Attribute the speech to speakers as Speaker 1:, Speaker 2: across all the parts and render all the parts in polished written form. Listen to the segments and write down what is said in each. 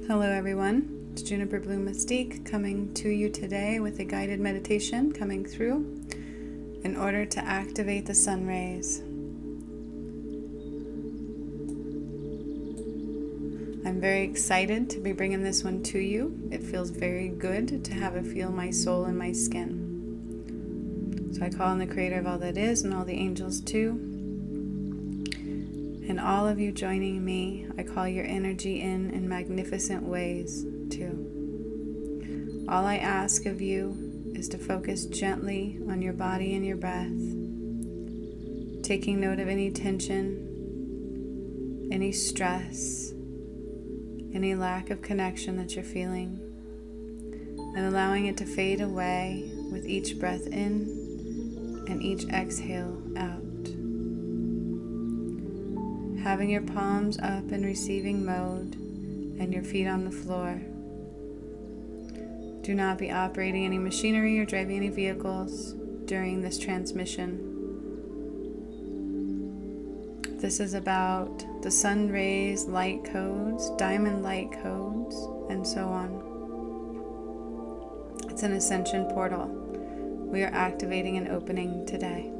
Speaker 1: Hello everyone, it's Juniper Bloom Mystique coming to you today with a guided meditation coming through in order to activate the sun rays. I'm very excited to be bringing this one to you. It feels very good to have it feel my soul in my skin. So I call on the creator of all that is and all the angels too. And all of you joining me, I call your energy in magnificent ways too. All I ask of you is to focus gently on your body and your breath, taking note of any tension, any stress, any lack of connection that you're feeling, and allowing it to fade away with each breath in and each exhale out. Having your palms up in receiving mode and your feet on the floor. Do not be operating any machinery or driving any vehicles during this transmission. This is about the sun rays, light codes, diamond light codes, and so on. It's an Ascension Portal. We are activating and opening today.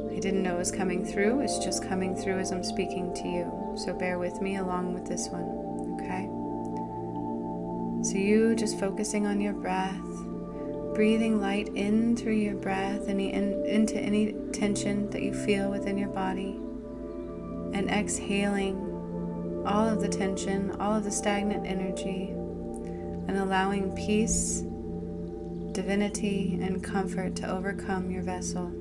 Speaker 1: I didn't know it was coming through. It's just coming through as I'm speaking to you. So bear with me along with this one, okay? So you just focusing on your breath, breathing light in through your breath into any tension that you feel within your body, and exhaling all of the tension, all of the stagnant energy, and allowing peace, divinity, and comfort to overcome your vessel.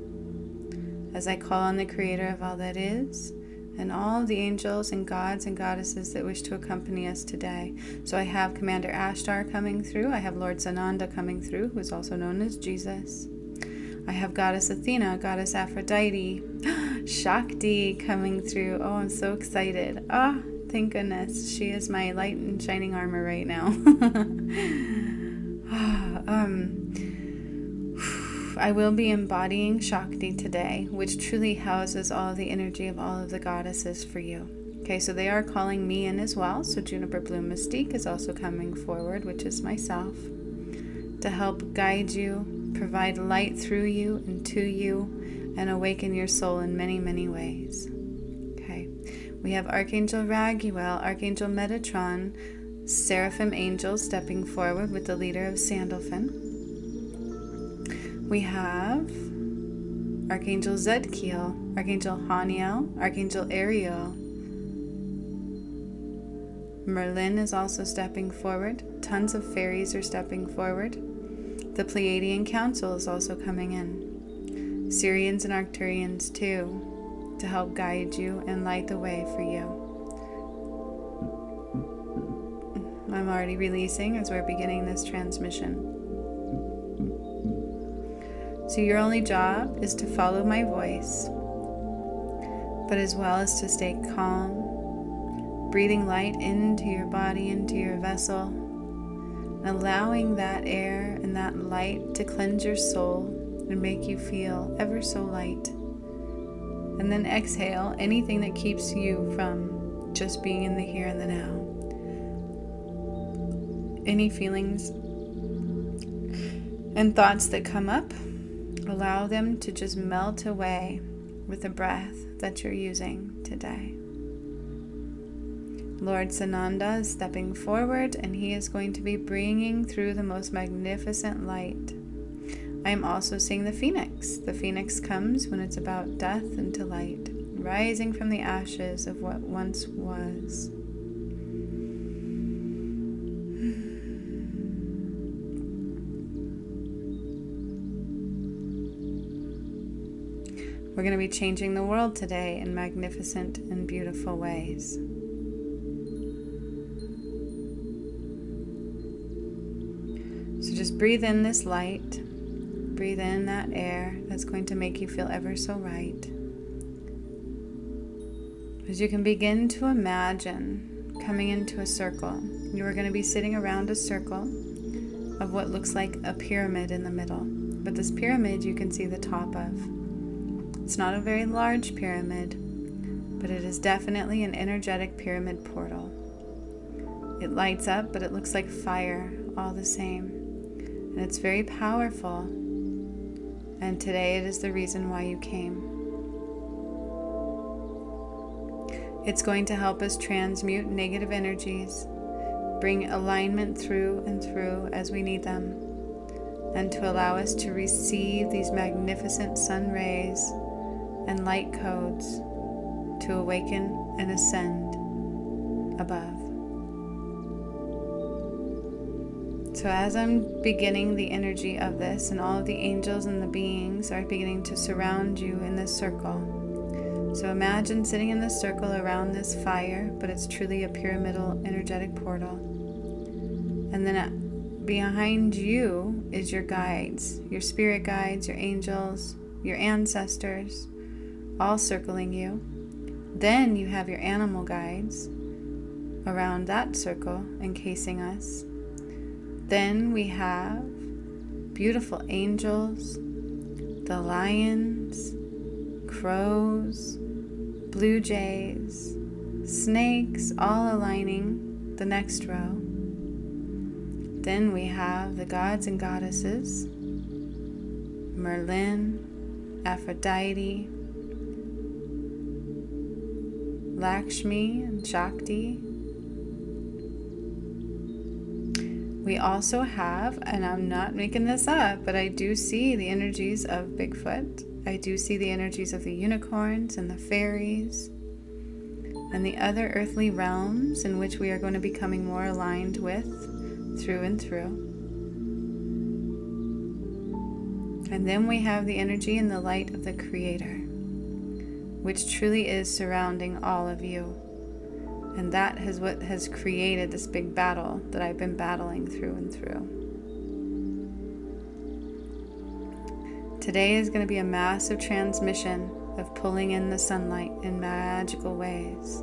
Speaker 1: As I call on the creator of all that is, and all of the angels and gods and goddesses that wish to accompany us today. So I have Commander Ashtar coming through. I have Lord Sananda coming through, who is also known as Jesus. I have Goddess Athena, Goddess Aphrodite, Shakti coming through. Oh, I'm so excited. Oh, thank goodness. She is my light and shining armor right now. I will be embodying Shakti today, which truly houses all of the energy of all of the goddesses for you. Okay, so they are calling me in as well. So Juniper Bloom Mystique is also coming forward, which is myself, to help guide you, provide light through you and to you, and awaken your soul in many, many ways. Okay, we have Archangel Raguel, Archangel Metatron, Seraphim Angels stepping forward with the leader of Sandalphon. We have Archangel Zedkiel, Archangel Haniel, Archangel Ariel. Merlin is also stepping forward. Tons of fairies are stepping forward. The Pleiadian Council is also coming in. Syrians and Arcturians too, to help guide you and light the way for you. I'm already releasing as we're beginning this transmission. So your only job is to follow my voice, but as well as to stay calm, breathing light into your body, into your vessel, allowing that air and that light to cleanse your soul and make you feel ever so light. And then exhale anything that keeps you from just being in the here and the now. Any feelings and thoughts that come up, allow them to just melt away with the breath that you're using today. Lord Sananda is stepping forward, and he is going to be bringing through the most magnificent light. I am also seeing the phoenix. The phoenix comes when it's about death into light, rising from the ashes of what once was. We're going to be changing the world today in magnificent and beautiful ways. So just breathe in this light. Breathe in that air that's going to make you feel ever so right. As you can begin to imagine coming into a circle. You are going to be sitting around a circle of what looks like a pyramid in the middle. But this pyramid you can see the top of. It's not a very large pyramid, but it is definitely an energetic pyramid portal. It lights up, but it looks like fire all the same. And it's very powerful. And today it is the reason why you came. It's going to help us transmute negative energies, bring alignment through and through as we need them, and to allow us to receive these magnificent sun rays and light codes to awaken and ascend above. So as I'm beginning the energy of this, and all of the angels and the beings are beginning to surround you in this circle. So imagine sitting in this circle around this fire, but it's truly a pyramidal energetic portal. And then behind you is your guides, your spirit guides, your angels, your ancestors, all circling you. Then you have your animal guides around that circle encasing us. Then we have beautiful angels, the lions, crows, blue jays, snakes, all aligning the next row. Then we have the gods and goddesses, Merlin, Aphrodite, Lakshmi and Shakti. We also have, and I'm not making this up, but I do see the energies of Bigfoot. I do see the energies of the unicorns and the fairies and the other earthly realms in which we are going to be becoming more aligned with through and through. And then we have the energy and the light of the Creator, which truly is surrounding all of you. And that is what has created this big battle that I've been battling through and through. Today is going to be a massive transmission of pulling in the sunlight in magical ways,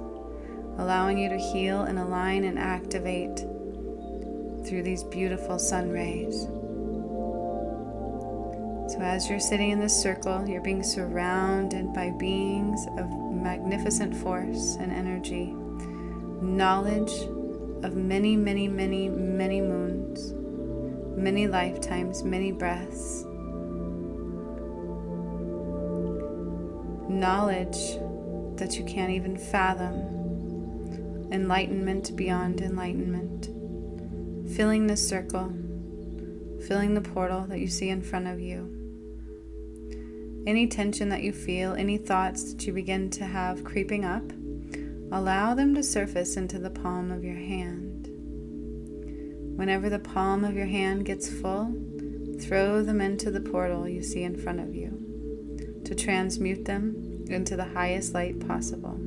Speaker 1: allowing you to heal and align and activate through these beautiful sun rays. So as you're sitting in this circle, you're being surrounded by beings of magnificent force and energy, knowledge of many, many, many, many moons, many lifetimes, many breaths, knowledge that you can't even fathom, enlightenment beyond enlightenment, filling this circle, filling the portal that you see in front of you. Any tension that you feel, any thoughts that you begin to have creeping up, allow them to surface into the palm of your hand. Whenever the palm of your hand gets full, throw them into the portal you see in front of you to transmute them into the highest light possible.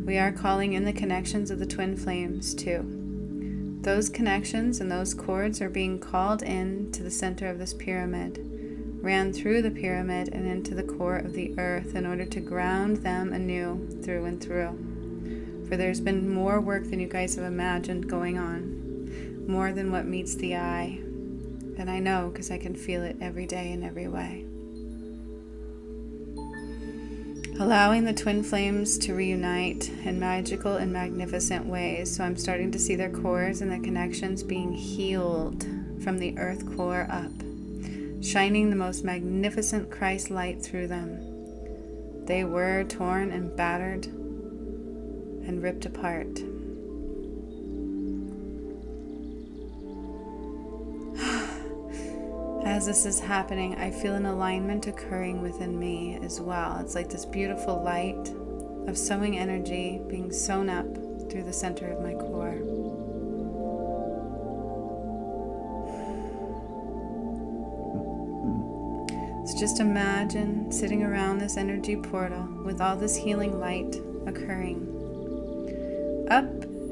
Speaker 1: We are calling in the connections of the twin flames too. Those connections and those cords are being called in to the center of this pyramid, ran through the pyramid and into the core of the earth in order to ground them anew through and through. For there's been more work than you guys have imagined going on, more than what meets the eye. And I know because I can feel it every day in every way. Allowing the twin flames to reunite in magical and magnificent ways. So I'm starting to see their cores and the connections being healed from the earth core up, shining the most magnificent Christ light through them. They were torn and battered and ripped apart. As this is happening, I feel an alignment occurring within me as well. It's like this beautiful light of sewing energy being sewn up through the center of my core. So just imagine sitting around this energy portal with all this healing light occurring. Up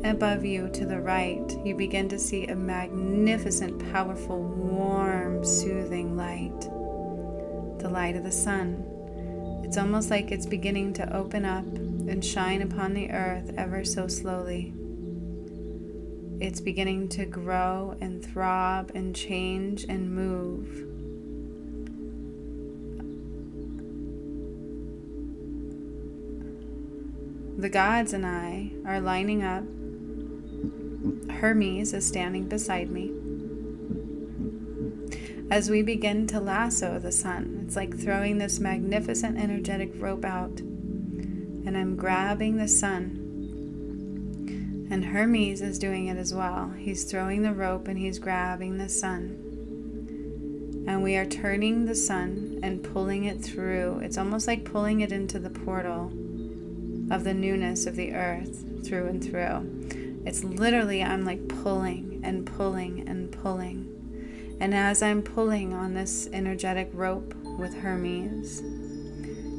Speaker 1: above you to the right, you begin to see a magnificent, powerful, warm, soothing light. The light of the sun. It's almost like it's beginning to open up and shine upon the earth ever so slowly. It's beginning to grow and throb and change and move. The gods and I are lining up. Hermes is standing beside me. As we begin to lasso the sun, it's like throwing this magnificent energetic rope out. And I'm grabbing the sun. And Hermes is doing it as well. He's throwing the rope and he's grabbing the sun. And we are turning the sun and pulling it through. It's almost like pulling it into the portal of the newness of the earth through and through. It's literally, I'm like pulling and pulling and pulling. And as I'm pulling on this energetic rope with Hermes,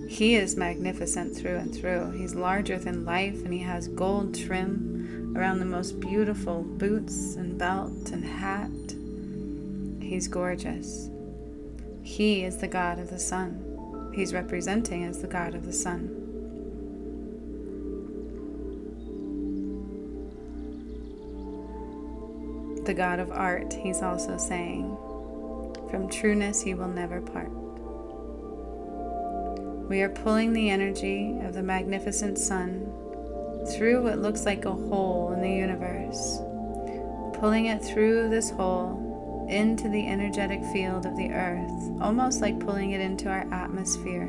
Speaker 1: he is magnificent through and through. He's larger than life, and he has gold trim around the most beautiful boots and belt and hat. He's gorgeous. He is the god of the sun. He's representing as the god of the sun. The god of art, he's also saying, from trueness he will never part. We are pulling the energy of the magnificent sun through what looks like a hole in the universe, pulling it through this hole into the energetic field of the earth, almost like pulling it into our atmosphere,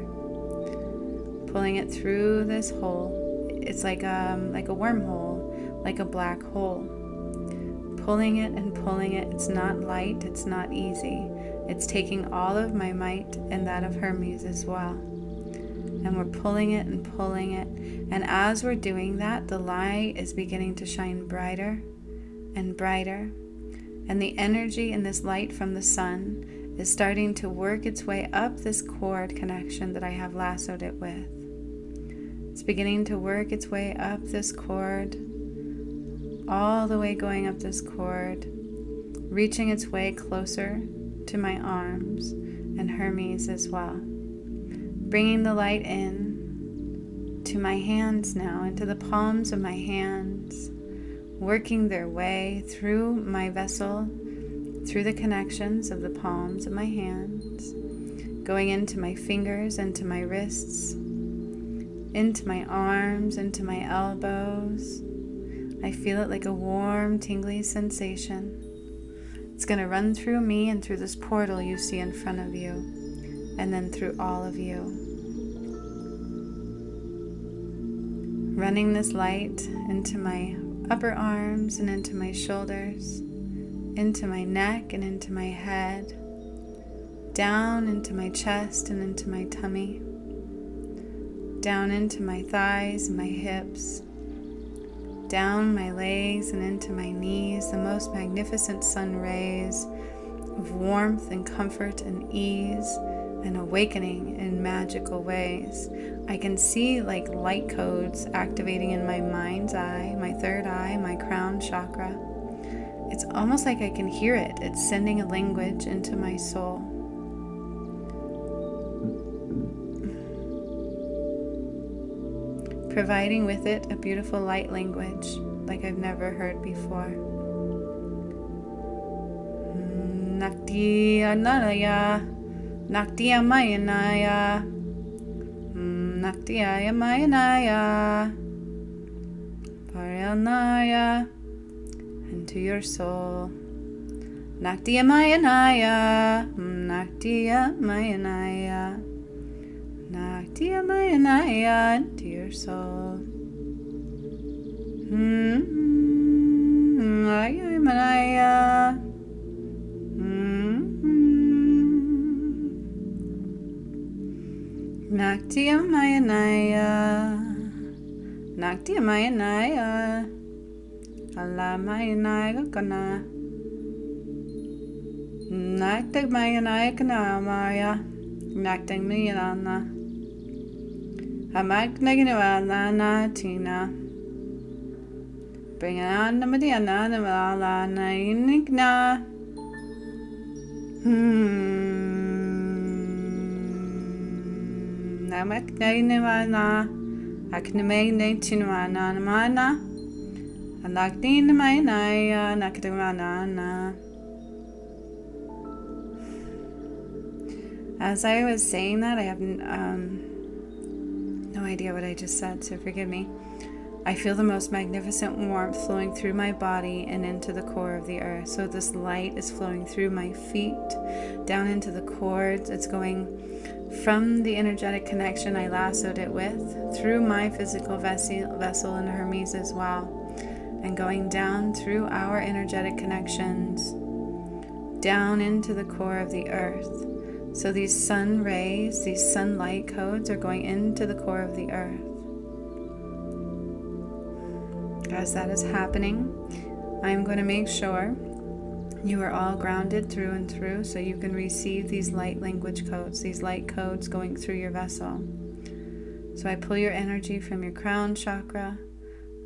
Speaker 1: pulling it through this hole. It's like a wormhole, like a black hole. Pulling it and pulling it. It's not light, it's not easy. It's taking all of my might and that of Hermes as well. And we're pulling it and pulling it. And as we're doing that, the light is beginning to shine brighter and brighter. And the energy in this light from the sun is starting to work its way up this cord connection that I have lassoed it with. It's beginning to work its way up this cord, all the way going up this cord, reaching its way closer to my arms and Hermes as well. Bringing the light in to my hands now, into the palms of my hands, working their way through my vessel, through the connections of the palms of my hands, going into my fingers, into my wrists, into my arms, into my elbows. I feel it like a warm, tingly sensation. It's going to run through me and through this portal you see in front of you, and then through all of you. Running this light into my upper arms and into my shoulders, into my neck and into my head, down into my chest and into my tummy, down into my thighs and my hips, down my legs and into my knees, the most magnificent sun rays of warmth and comfort and ease and awakening in magical ways. I can see like light codes activating in my mind's eye, my third eye, my crown chakra. It's almost like I can hear it. It's sending a language into my soul. Providing with it a beautiful light language like I've never heard before. Nakti Anaya, Nakti Amayanaya, Nakti Ayamayanaya, Paryanaya, into your soul. Nakti Amayanaya, Nakti Amayanaya. Nakti Amayanaya, into your soul. Ayamanaya. Nakti Amayanaya. Nakti Amayanaya. Alamayanaya Kana. Nakti Amayanaya Kana Maya. Nakti Amayanaya. Amagnaginavalana Tina. Bring it on the Mediana Navalana Inigna. Namagnaginavalana Aknamagna Tinwana Namana. Alagdina Mayanaya Nakadavanana. As I was saying that, I have no idea what I just said, so forgive me. I feel the most magnificent warmth flowing through my body and into the core of the earth. So this light is flowing through my feet, down into the cords. It's going from the energetic connection I lassoed it with, through my physical vessel and Hermes as well, and going down through our energetic connections, down into the core of the earth. So these sun rays, these sunlight codes are going into the core of the earth. As that is happening, I'm going to make sure you are all grounded through and through so you can receive these light language codes, these light codes going through your vessel. So I pull your energy from your crown chakra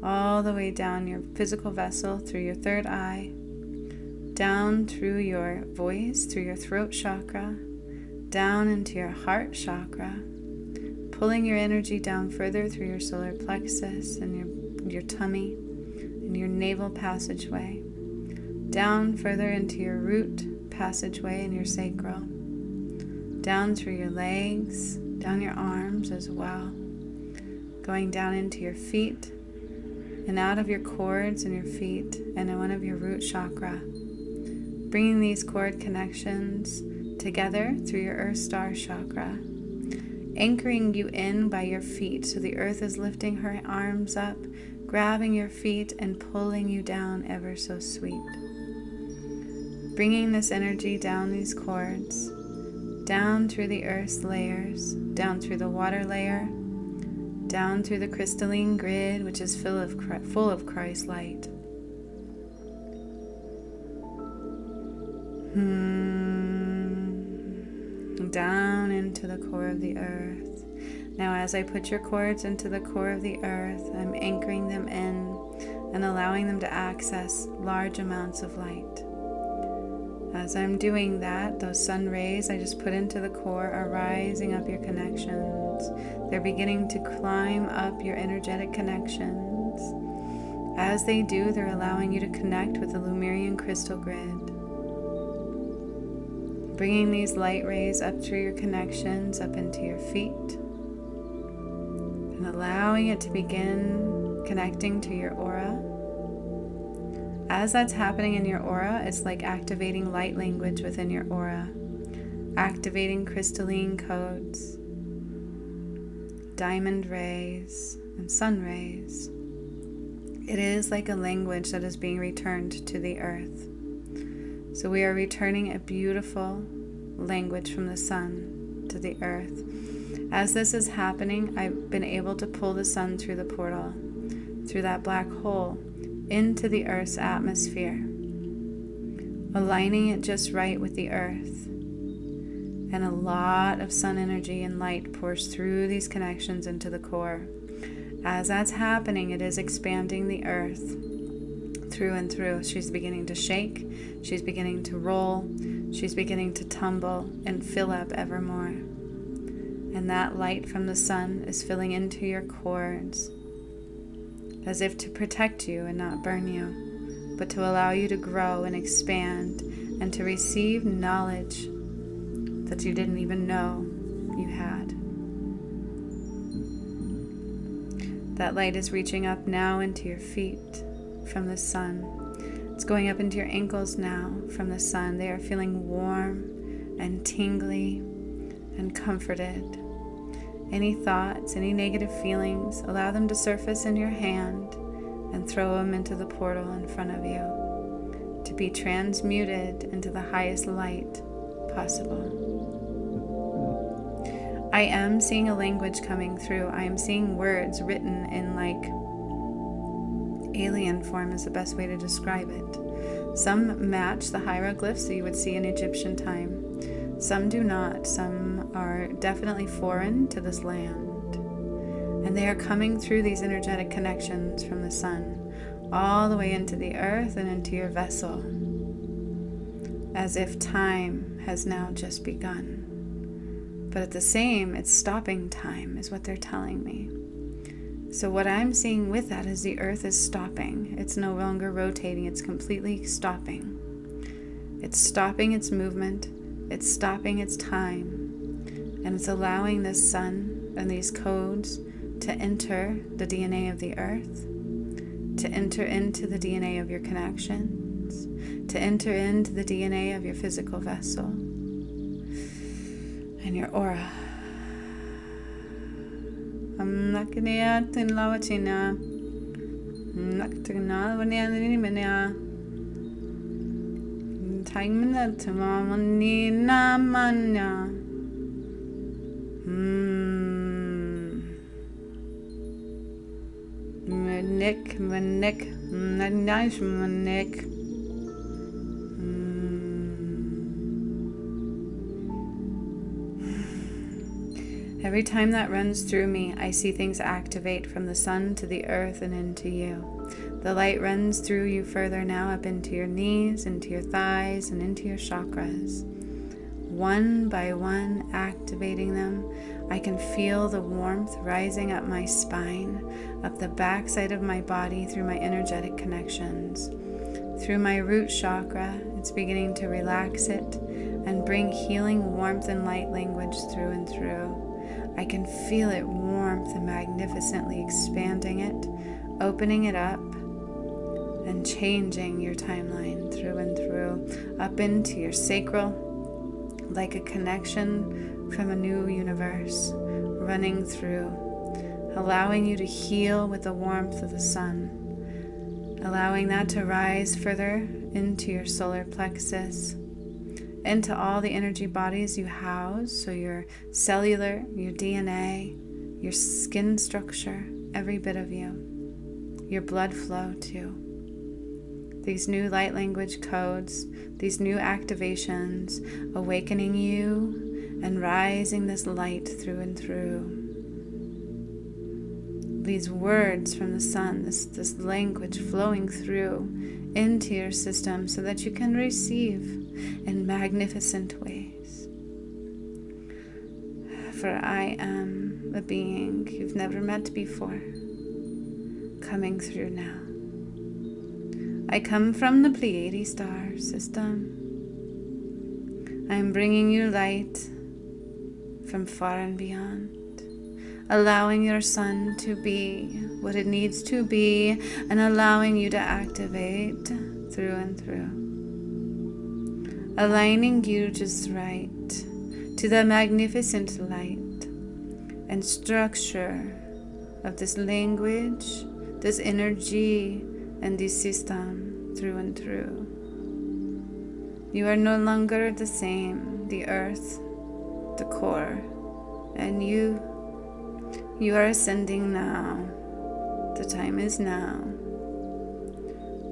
Speaker 1: all the way down your physical vessel through your third eye, down through your voice, through your throat chakra, down into your heart chakra, pulling your energy down further through your solar plexus and your tummy and your navel passageway, down further into your root passageway and your sacral, down through your legs, down your arms as well, going down into your feet and out of your cords and your feet and in one of your root chakra, bringing these cord connections together through your earth star chakra, anchoring you in by your feet. So the earth is lifting her arms up, grabbing your feet and pulling you down ever so sweet. Bringing this energy down these cords, down through the earth's layers, down through the water layer, down through the crystalline grid, which is full of Christ light. Down into the core of the earth. Now as I put your cords into the core of the earth, I'm anchoring them in and allowing them to access large amounts of light. As I'm doing that, those sun rays I just put into the core are rising up your connections. They're beginning to climb up your energetic connections. As they do, they're allowing you to connect with the Lemurian crystal grid. Bringing these light rays up through your connections, up into your feet, and allowing it to begin connecting to your aura. As that's happening in your aura, it's like activating light language within your aura, activating crystalline codes, diamond rays, and sun rays. It is like a language that is being returned to the earth. So we are returning a beautiful language from the sun to the earth. As this is happening, I've been able to pull the sun through the portal, through that black hole, into the earth's atmosphere, aligning it just right with the earth. And a lot of sun energy and light pours through these connections into the core. As that's happening, it is expanding the earth through and through. She's beginning to shake, she's beginning to roll, she's beginning to tumble and fill up ever more. And that light from the sun is filling into your cords, as if to protect you and not burn you, but to allow you to grow and expand and to receive knowledge that you didn't even know you had. That light is reaching up now into your feet from the sun. It's going up into your ankles now from the sun. They are feeling warm and tingly and comforted. Any thoughts, any negative feelings, allow them to surface in your hand and throw them into the portal in front of you to be transmuted into the highest light possible. I am seeing a language coming through. I am seeing words written in like alien form is the best way to describe it. Some match the hieroglyphs that you would see in Egyptian time. Some do not. Some are definitely foreign to this land. And they are coming through these energetic connections from the sun, all the way into the earth and into your vessel, as if time has now just begun. But at the same, it's stopping time, is what they're telling me. So what I'm seeing with that is the earth is stopping. It's no longer rotating. It's completely stopping. It's stopping its movement. It's stopping its time. And it's allowing the sun and these codes to enter the DNA of the earth to enter into the DNA of your connections, to enter into the DNA of your physical vessel and your aura. Every time that runs through me, I see things activate from the sun to the earth and into you. The light runs through you further now, up into your knees, into your thighs, and into your chakras. One by one, activating them. I can feel the warmth rising up my spine, up the backside of my body through my energetic connections. Through my root chakra, it's beginning to relax it and bring healing warmth and light language through and through. I can feel it warmth and magnificently expanding it, opening it up, and changing your timeline through and through, up into your sacral, like a connection from a new universe, running through, allowing you to heal with the warmth of the sun, allowing that to rise further into your solar plexus, into all the energy bodies you house, so your cellular, your DNA, your skin structure, every bit of you, your blood flow too. These new light language codes, these new activations, awakening you and rising this light through and through. These words from the sun, this language flowing through into your system so that you can receive in magnificent ways. For I am a being you've never met before, coming through now. I come from the Pleiades star system. I am bringing you light from far and beyond, allowing your sun to be what it needs to be and allowing you to activate through and through. Aligning you just right to the magnificent light and structure of this language, this energy, and this system through and through. You are no longer the same, the earth, the core, and you are ascending now. The time is now.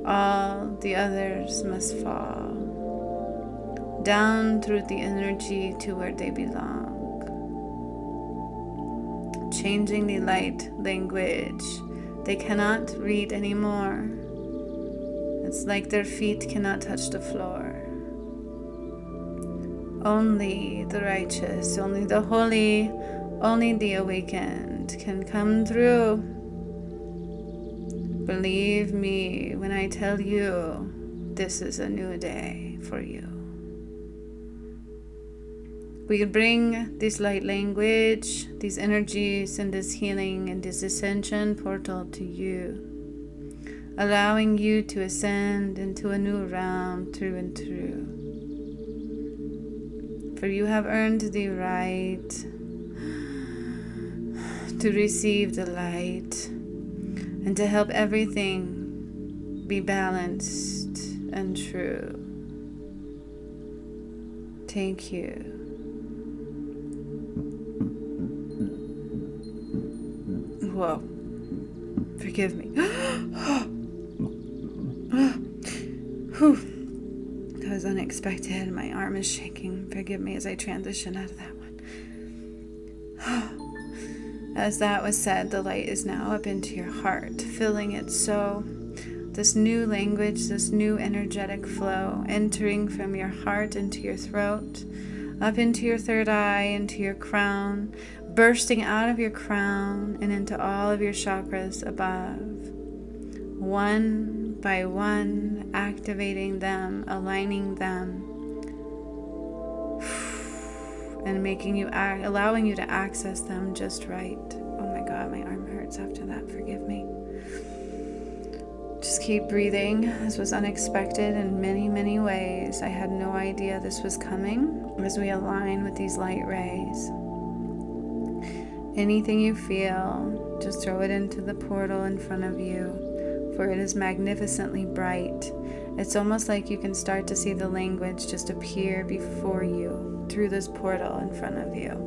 Speaker 1: All the others must fall down through the energy to where they belong. Changing the light language. They cannot read anymore. It's like their feet cannot touch the floor. Only the righteous, only the holy, only the awakened can come through. Believe me when I tell you this is a new day for you. We bring this light language, these energies, and this healing and this ascension portal to you, allowing you to ascend into a new realm through and through. For you have earned the right to receive the light and to help everything be balanced and true. Thank you. Whoa. Forgive me. That was unexpected. My arm is shaking. Forgive me as I transition out of that one. As that was said, the light is now up into your heart, filling it so. This new language, this new energetic flow, entering from your heart into your throat, up into your third eye, into your crown, bursting out of your crown and into all of your chakras above. One by one, activating them, aligning them, and making you allowing you to access them just right. Oh my God, my arm hurts after that. Forgive me. Just keep breathing. This was unexpected in many, many ways. I had no idea this was coming as we align with these light rays. Anything you feel, just throw it into the portal in front of you, for it is magnificently bright. It's almost like you can start to see the language just appear before you through this portal in front of you.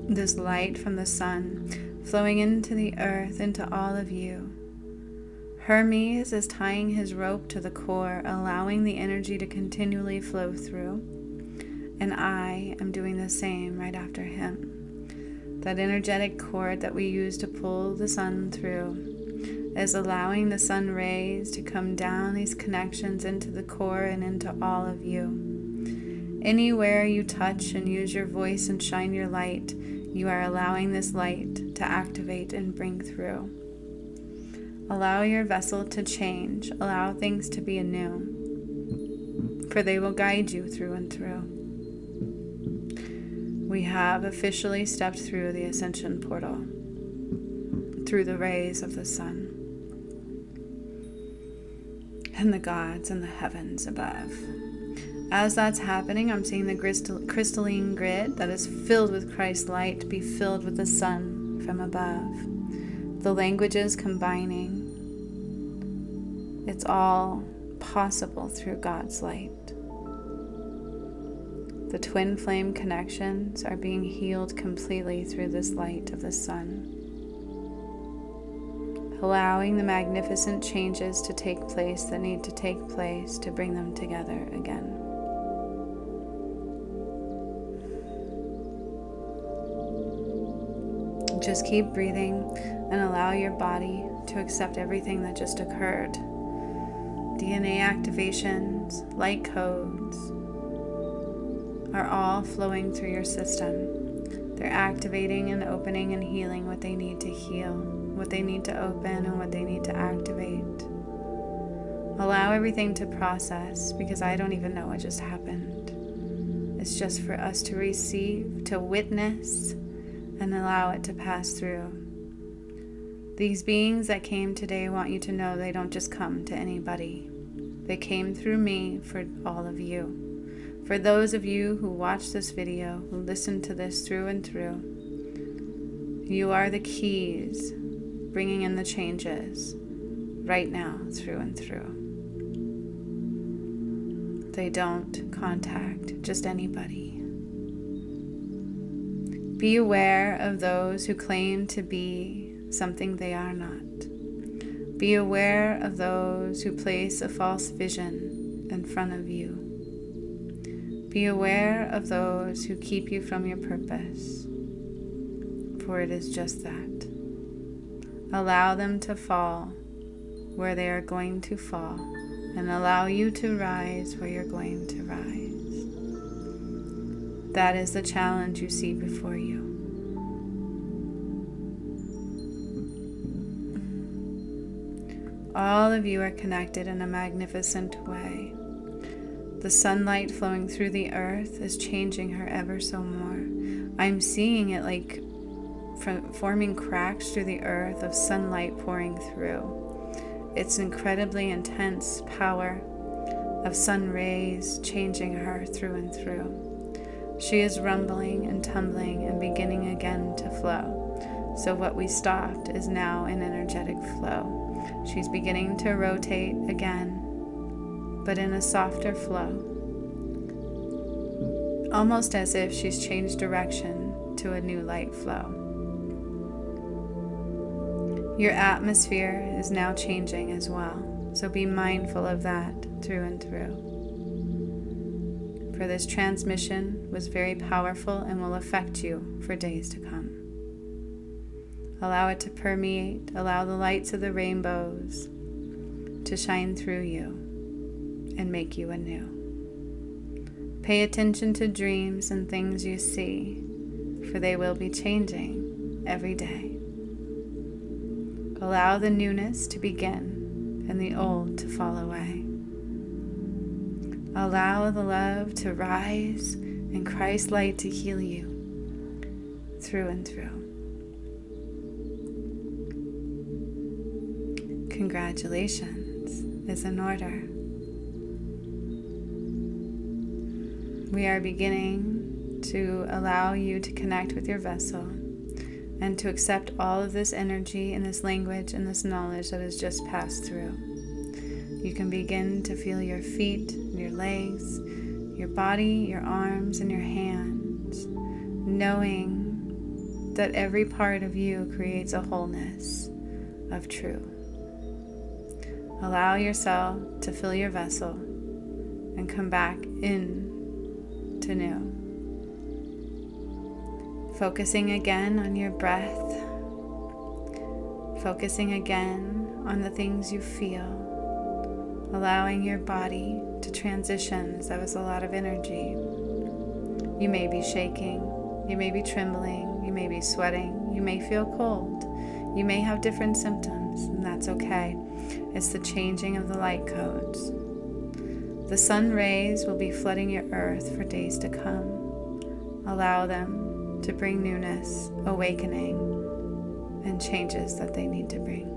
Speaker 1: This light from the sun flowing into the earth, into all of you. Hermes is tying his rope to the core, allowing the energy to continually flow through. And I am doing the same right after him. That energetic cord that we use to pull the sun through is allowing the sun rays to come down these connections into the core and into all of you. Anywhere you touch and use your voice and shine your light, you are allowing this light to activate and bring through. Allow your vessel to change. Allow things to be anew, for they will guide you through and through. We have officially stepped through the Ascension Portal, through the rays of the sun and the gods in the heavens above. As that's happening, I'm seeing the crystalline grid that is filled with Christ's light be filled with the sun from above. The languages combining. It's all possible through God's light. The twin flame connections are being healed completely through this light of the sun, allowing the magnificent changes to take place that need to take place to bring them together again. Just keep breathing and allow your body to accept everything that just occurred. DNA activations, light codes are all flowing through your system. They're activating and opening and healing what they need to heal, what they need to open and what they need to activate. Allow everything to process, because I don't even know what just happened. It's just for us to receive, to witness, and allow it to pass through. These beings that came today want you to know they don't just come to anybody. They came through me for all of you. For those of you who watch this video, who listen to this through and through, you are the keys bringing in the changes right now through and through. They don't contact just anybody. Be aware of those who claim to be something they are not. Be aware of those who place a false vision in front of you. Be aware of those who keep you from your purpose, for it is just that. Allow them to fall where they are going to fall, and allow you to rise where you're going to rise. That is the challenge you see before you. All of you are connected in a magnificent way. The sunlight flowing through the earth is changing her ever so more. I'm seeing it like forming cracks through the earth of sunlight pouring through. It's incredibly intense power of sun rays changing her through and through. She is rumbling and tumbling and beginning again to flow. So what we stopped is now an energetic flow. She's beginning to rotate again, but in a softer flow. Almost as if she's changed direction to a new light flow. Your atmosphere is now changing as well, so be mindful of that through and through. For this transmission was very powerful and will affect you for days to come. Allow it to permeate, allow the lights of the rainbows to shine through you and make you anew. Pay attention to dreams and things you see, for they will be changing every day. Allow the newness to begin and the old to fall away. Allow the love to rise and Christ's light to heal you through and through. Congratulations is in order. We are beginning to allow you to connect with your vessel and to accept all of this energy and this language and this knowledge that has just passed through. You can begin to feel your feet, your legs, your body, your arms, and your hands, knowing that every part of you creates a wholeness of true. Allow yourself to fill your vessel and come back in to new. Focusing again on your breath. Focusing again on the things you feel. Allowing your body to transition, as that was a lot of energy. You may be shaking. You may be trembling. You may be sweating. You may feel cold. You may have different symptoms, and that's okay. It's the changing of the light codes. The sun rays will be flooding your earth for days to come. Allow them to bring newness, awakening, and changes that they need to bring.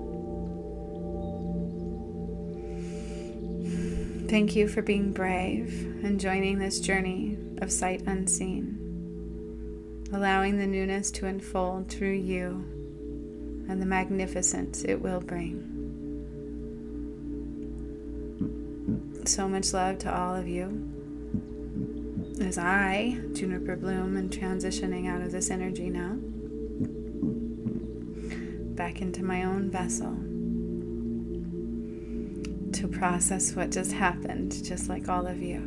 Speaker 1: Thank you for being brave and joining this journey of sight unseen, allowing the newness to unfold through you and the magnificence it will bring. So much love to all of you as I, Juniper Bloom, am transitioning out of this energy now, back into my own vessel to process what just happened, just like all of you.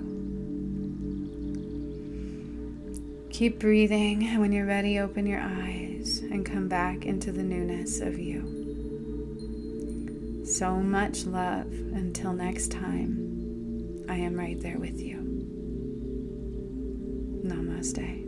Speaker 1: Keep breathing, and when you're ready, open your eyes and come back into the newness of you. So much love. Until next time, I am right there with you. Namaste.